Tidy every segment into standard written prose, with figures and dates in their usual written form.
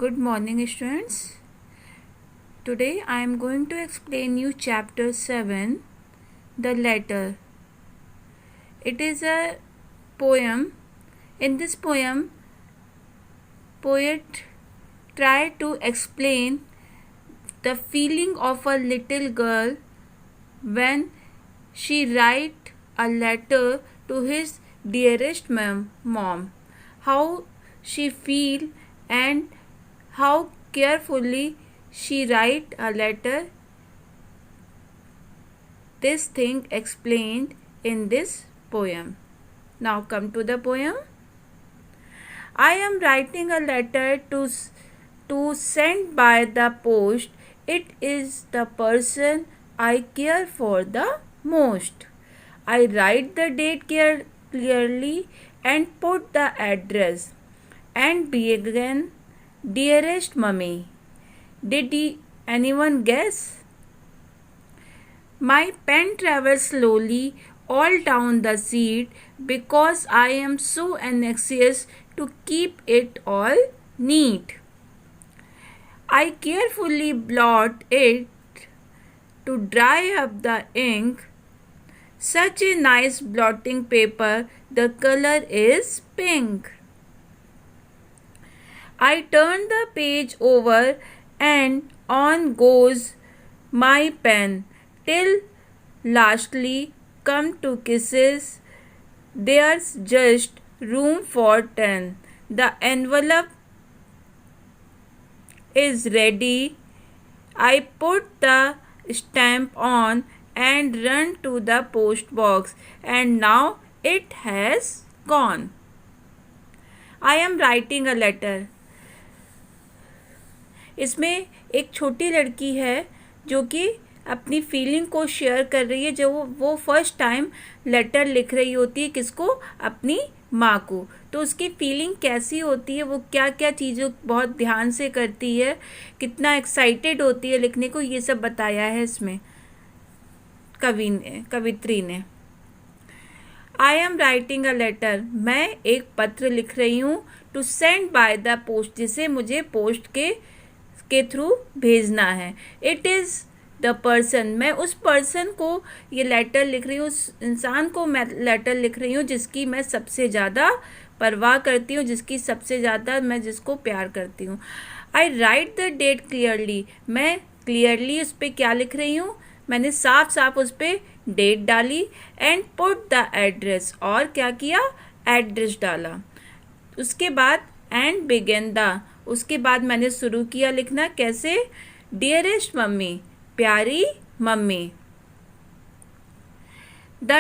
Good morning, students. Today I am going to explain you chapter 7, The Letter. It is a poem. In this poem, poet tried to explain the feeling of a little girl when she write a letter to his dearest mom. How she feel and how carefully she write a letter. This thing explained in this poem. Now come to the poem. I am writing a letter to send by the post. It is the person I care for the most. I write the date clearly and put the address and begin, Dearest Mummy. Did anyone guess? My pen travels slowly all down the sheet because I am so anxious to keep it all neat. I carefully blot it to dry up the ink. Such a nice blotting paper, the color is pink. I turn the page over and on goes my pen till lastly come to kisses. There's just room for 10. The envelope is ready. I put the stamp on and run to the post box, and now it has gone. I am writing a letter. इसमें एक छोटी लड़की है जो कि अपनी feeling को share कर रही है, जो वो फर्स्ट टाइम लेटर लिख रही होती है किसको, अपनी माँ को. तो उसकी फीलिंग कैसी होती है, वो क्या क्या चीज़ों बहुत ध्यान से करती है, कितना एक्साइटेड होती है लिखने को, ये सब बताया है इसमें कवित्री ने. I am writing a letter, मैं एक पत्र लिख रही हूँ. To send by the post, जिसे मुझे पोस्ट के थ्रू भेजना है. इट इज़ द पर्सन, मैं उस पर्सन को ये लेटर लिख रही हूँ, उस इंसान को मैं लेटर लिख रही हूँ जिसकी मैं सबसे ज़्यादा परवाह करती हूँ, जिसकी सबसे ज़्यादा मैं जिसको प्यार करती हूँ. आई राइट द डेट क्लियरली, मैं क्लियरली उस पर क्या लिख रही हूँ, मैंने साफ साफ उस पर डेट डाली. एंड पुट द एड्रेस, और क्या किया, एड्रेस डाला. उसके बाद एंड बिगिन द, उसके बाद मैंने शुरू किया लिखना. कैसे, डियरेस्ट मम्मी, प्यारी mummy. The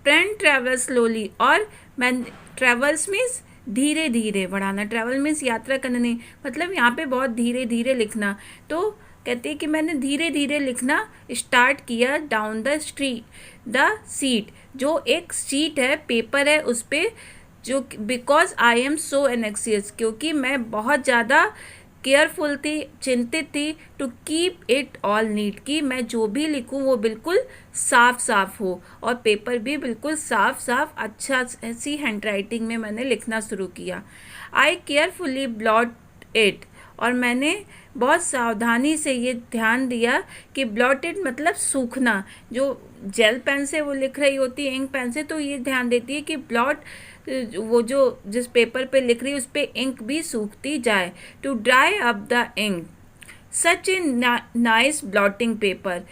train travel slowly, और मैं ट्रेवल्स मीन्स धीरे धीरे बढ़ाना, ट्रैवल मीन्स यात्रा करना नहीं, मतलब यहाँ पे बहुत धीरे धीरे लिखना. तो कहते हैं कि मैंने धीरे धीरे लिखना स्टार्ट किया. डाउन द सीट, जो एक शीट है, पेपर है, उस पर जो बिकॉज आई एम सो एनेक्सियस, क्योंकि मैं बहुत ज़्यादा केयरफुल थी, चिंतित थी. To keep it all neat, कि मैं जो भी लिखूं वो बिल्कुल साफ साफ हो, और पेपर भी बिल्कुल साफ साफ अच्छा सी हैंड राइटिंग में मैंने लिखना शुरू किया. आई केयरफुली ब्लॉट इट, और मैंने बहुत सावधानी से ये ध्यान दिया कि ब्लॉटेड मतलब सूखना. जो जेल पेन से वो लिख रही होती है, इंक पेन से, तो ये ध्यान देती है कि ब्लॉट, वो जो जिस पेपर पे लिख रही है उस पे इंक भी सूखती जाए. To dry up the ink, such a nice blotting paper,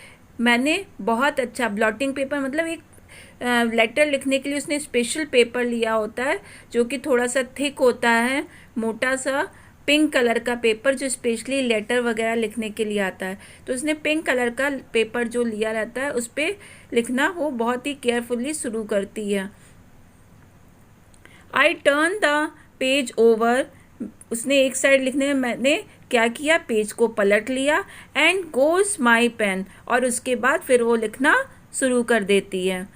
मैंने बहुत अच्छा ब्लॉटिंग पेपर, मतलब एक लेटर लिखने के लिए उसने स्पेशल पेपर लिया होता है जो कि थोड़ा सा थिक होता है, मोटा सा पिंक कलर का पेपर, जो स्पेशली लेटर वगैरह लिखने के लिए आता है. तो उसने पिंक कलर का पेपर जो लिया रहता है उस पर लिखना वो बहुत ही केयरफुली शुरू करती है. I turn the page over, उसने एक साइड लिखने में मैंने क्या किया, पेज को पलट लिया. एंड गोज माई पेन, और उसके बाद फिर वो लिखना शुरू कर देती है.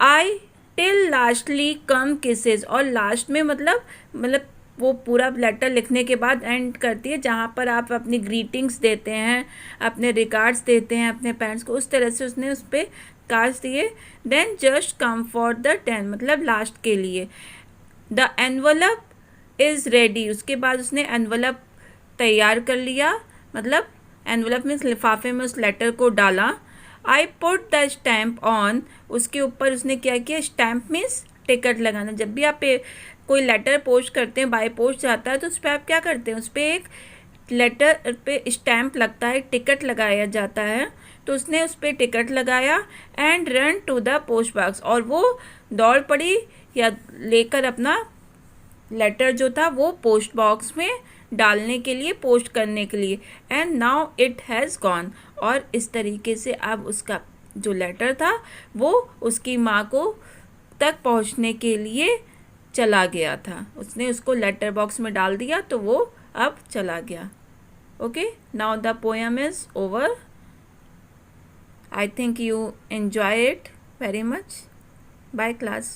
आई टिल लास्टली कम किसेस, और लास्ट में मतलब वो पूरा लेटर लिखने के बाद एंड करती है जहाँ पर आप अपनी ग्रीटिंग्स देते हैं, अपने रिगार्ड्स देते हैं अपने पेरेंट्स को, उस तरह से उसने उस पर कार्ड्स दिए. Then just come for the 10, मतलब लास्ट के लिए. द एनवलप इज़ रेडी, उसके बाद उसने एनवलप तैयार कर लिया, मतलब एनवलप में, लिफाफे में उस लेटर को डाला। I put the stamp on, उसके ऊपर उसने क्या किया, स्टैम्प मीन्स टिकट लगाना। जब भी आप कोई लेटर पोस्ट करते हैं, बाय पोस्ट जाता है, तो उस पर आप क्या करते हैं, उस पर एक लेटर पे स्टैम्प लगता है, टिकट लगाया जाता है। तो उसने उस पर टिकट लगाया and run to the post box, और वो दौड़ पड़ी या लेकर अपना लेटर जो था वो पोस्ट बॉक्स में डालने के लिए, पोस्ट करने के लिए। And now it has gone, और इस तरीके से अब उसका जो लेटर था वो उसकी माँ को तक पहुँचने के लिए चला गया था। उसने उसको लेटर बॉक्स में डाल दिया तो वो अब चला गया। Okay, now the poem is over. I think you enjoy it very much. Bye class.